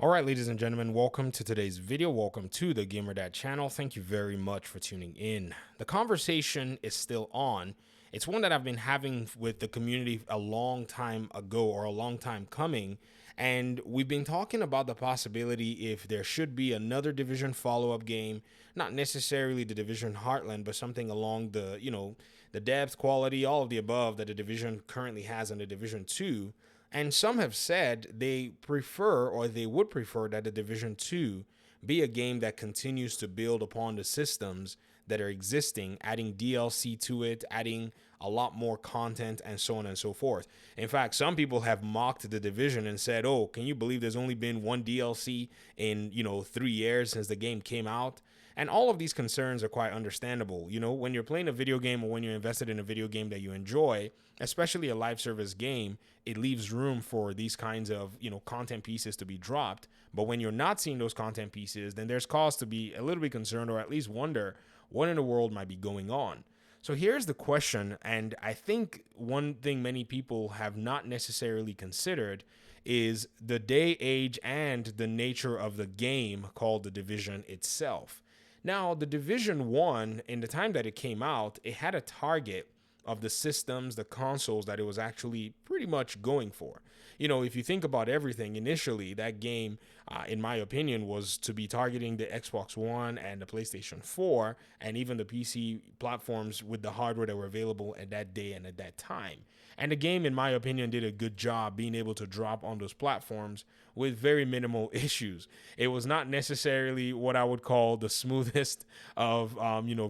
All right, ladies and gentlemen, welcome to today's video. Welcome to the Gamer Dad channel. Thank you very much for tuning in. The conversation is still on. It's one that I've been having with the community a long time ago or a long time coming. And we've been talking about the possibility if there should be another Division follow-up game, not necessarily the Division Heartland, but something along the depth, quality, all of the above that the Division currently has in the Division 2. And some have said they prefer or they would prefer that the Division 2 be a game that continues to build upon the systems that are existing, adding DLC to it, adding a lot more content, and so on and so forth. In fact, some people have mocked the Division and said, oh, can you believe there's only been one DLC in, 3 years since the game came out? And all of these concerns are quite understandable. When you're playing a video game or when you're invested in a video game that you enjoy, especially a live service game, it leaves room for these kinds of, content pieces to be dropped. But when you're not seeing those content pieces, then there's cause to be a little bit concerned or at least wonder what in the world might be going on. So here's the question, and I think one thing many people have not necessarily considered is the day, age, and the nature of the game called The Division itself. Now, the Division 1, in the time that it came out, it had a target of the systems, the consoles that it was actually pretty much going for. If you think about everything, initially, that game, in my opinion, was to be targeting the Xbox One and the PlayStation 4 and even the PC platforms with the hardware that were available at that day and at that time. And the game, in my opinion, did a good job being able to drop on those platforms with very minimal issues. It was not necessarily what I would call the smoothest of,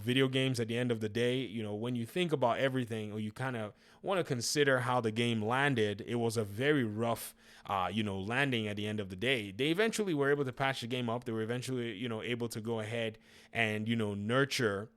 video games at the end of the day. When you think about everything or you kind of want to consider how the game landed, it was a very rough, landing at the end of the day. They eventually were able to patch the game up. They were eventually, able to go ahead and, nurture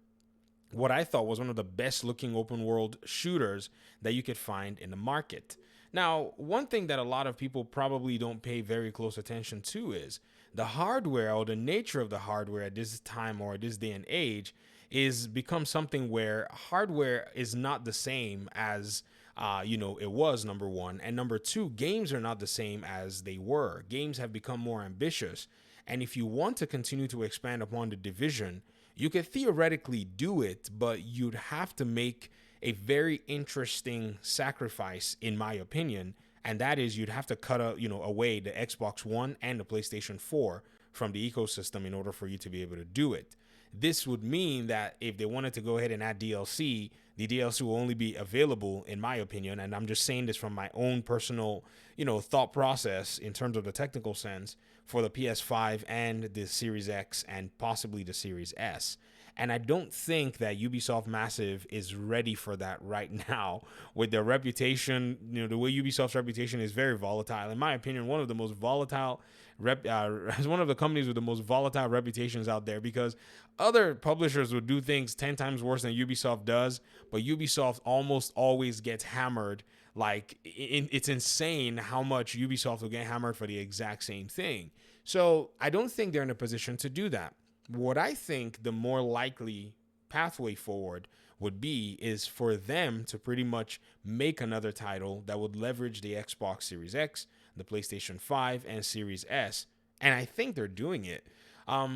what I thought was one of the best looking open world shooters that you could find in the market. Now, one thing that a lot of people probably don't pay very close attention to is the hardware or the nature of the hardware at this time or this day and age is become something where hardware is not the same as it was, number one. And number two, games are not the same as they were. Games have become more ambitious. And if you want to continue to expand upon the Division, you could theoretically do it, but you'd have to make a very interesting sacrifice, in my opinion, and that is you'd have to cut away the Xbox One and the PlayStation 4 from the ecosystem in order for you to be able to do it. This would mean that if they wanted to go ahead and add DLC, the DLC will only be available, in my opinion, and I'm just saying this from my own personal, thought process in terms of the technical sense, for the PS5 and the Series X and possibly the Series S. And I don't think that Ubisoft Massive is ready for that right now with their reputation. The way Ubisoft's reputation is very volatile. In my opinion, one of the most volatile one of the companies with the most volatile reputations out there, because other publishers would do things 10 times worse than Ubisoft does, but Ubisoft almost always gets hammered. Like, it's insane how much Ubisoft will get hammered for the exact same thing. So I don't think they're in a position to do that. What I think the more likely pathway forward would be is for them to pretty much make another title that would leverage the Xbox Series X, the PlayStation 5, and Series S. And I think they're doing it.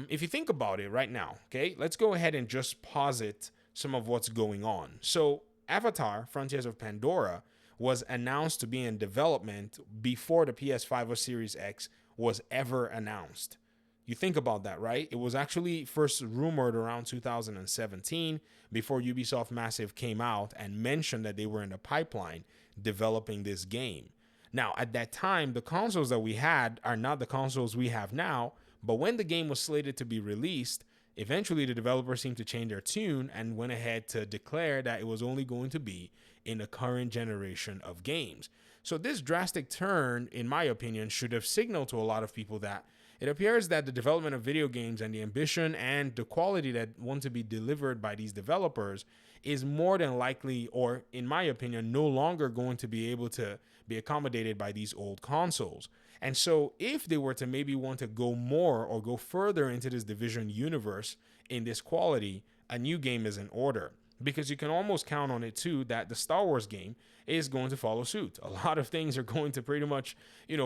If you think about it right now, okay, let's go ahead and just posit some of what's going on. So Avatar, Frontiers of Pandora, was announced to be in development before the PS5 or Series X was ever announced. You think about that, right? It was actually first rumored around 2017 before Ubisoft Massive came out and mentioned that they were in the pipeline developing this game. Now, at that time, the consoles that we had are not the consoles we have now, but when the game was slated to be released, eventually the developers seemed to change their tune and went ahead to declare that it was only going to be in the current generation of games. So this drastic turn, in my opinion, should have signaled to a lot of people that it appears that the development of video games and the ambition and the quality that want to be delivered by these developers is more than likely, or in my opinion, no longer going to be able to be accommodated by these old consoles. And so if they were to maybe want to go more or go further into this Division universe in this quality, a new game is in order. Because you can almost count on it too that the Star Wars game is going to follow suit. A lot of things are going to pretty much,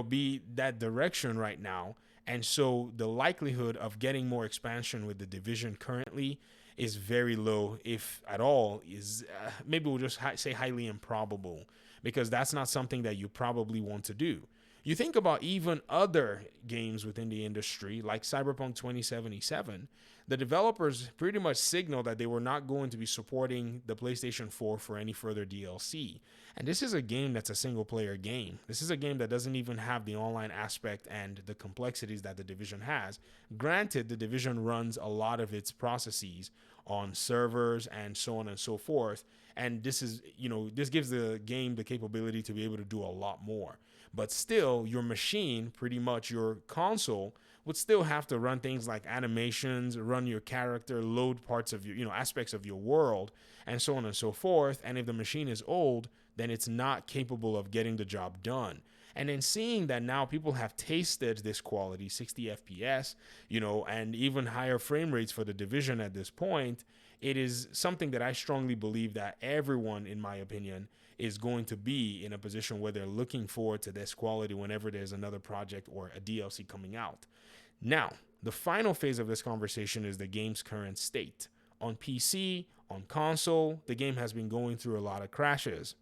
be that direction right now. And so the likelihood of getting more expansion with the division currently is very low, if at all. Is maybe we'll just say highly improbable, because that's not something that you probably want to do. You think about even other games within the industry, like Cyberpunk 2077, the developers pretty much signaled that they were not going to be supporting the PlayStation 4 for any further DLC. And this is a game that's a single player game. This is a game that doesn't even have the online aspect and the complexities that the Division has. Granted, the Division runs a lot of its processes on servers and so on and so forth. And this is, this gives the game the capability to be able to do a lot more. But still, your machine, pretty much your console, would still have to run things like animations, run your character, load parts of your, aspects of your world, and so on and so forth. And if the machine is old, then it's not capable of getting the job done. And then seeing that now people have tasted this quality, 60 FPS, and even higher frame rates for the Division at this point, it is something that I strongly believe that everyone, in my opinion, is going to be in a position where they're looking forward to this quality whenever there's another project or a DLC coming out. Now, the final phase of this conversation is the game's current state. On PC, on console, the game has been going through a lot of crashes.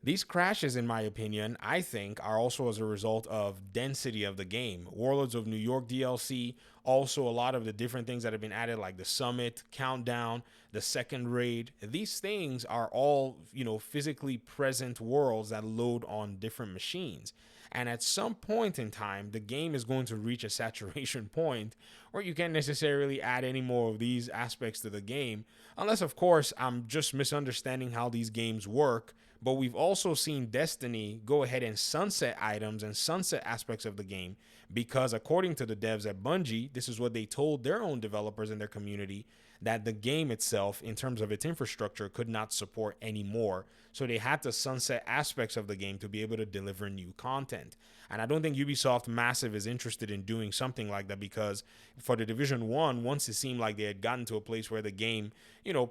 These crashes, in my opinion, I think are also as a result of density of the game. Warlords of New York DLC, also a lot of the different things that have been added, like the Summit, Countdown, the second raid. These things are all, physically present worlds that load on different machines. And at some point in time, the game is going to reach a saturation point where you can't necessarily add any more of these aspects to the game, unless, of course, I'm just misunderstanding how these games work. But we've also seen Destiny go ahead and sunset items and sunset aspects of the game because, according to the devs at Bungie, this is what they told their own developers in their community, that the game itself, in terms of its infrastructure, could not support anymore. So they had to sunset aspects of the game to be able to deliver new content. And I don't think Ubisoft Massive is interested in doing something like that, because for the Division 1, once it seemed like they had gotten to a place where the game,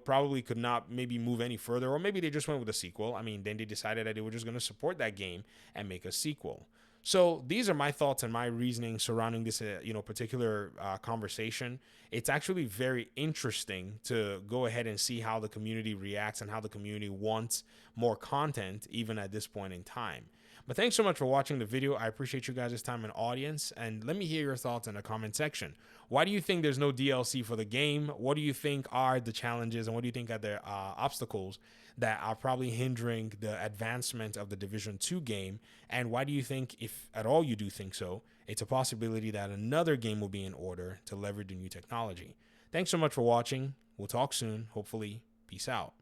probably could not maybe move any further, or maybe they just went with a sequel. I mean, then they decided that they were just going to support that game and make a sequel. So these are my thoughts and my reasoning surrounding this, particular conversation. It's actually very interesting to go ahead and see how the community reacts and how the community wants more content, even at this point in time. But thanks so much for watching the video. I appreciate you guys' time and audience, and let me hear your thoughts in the comment section. Why do you think there's no DLC for the game? What do you think are the challenges, and what do you think are the obstacles that are probably hindering the advancement of the Division 2 game? And why do you think, if at all you do think so, it's a possibility that another game will be in order to leverage the new technology? Thanks so much for watching. We'll talk soon, hopefully. Peace out.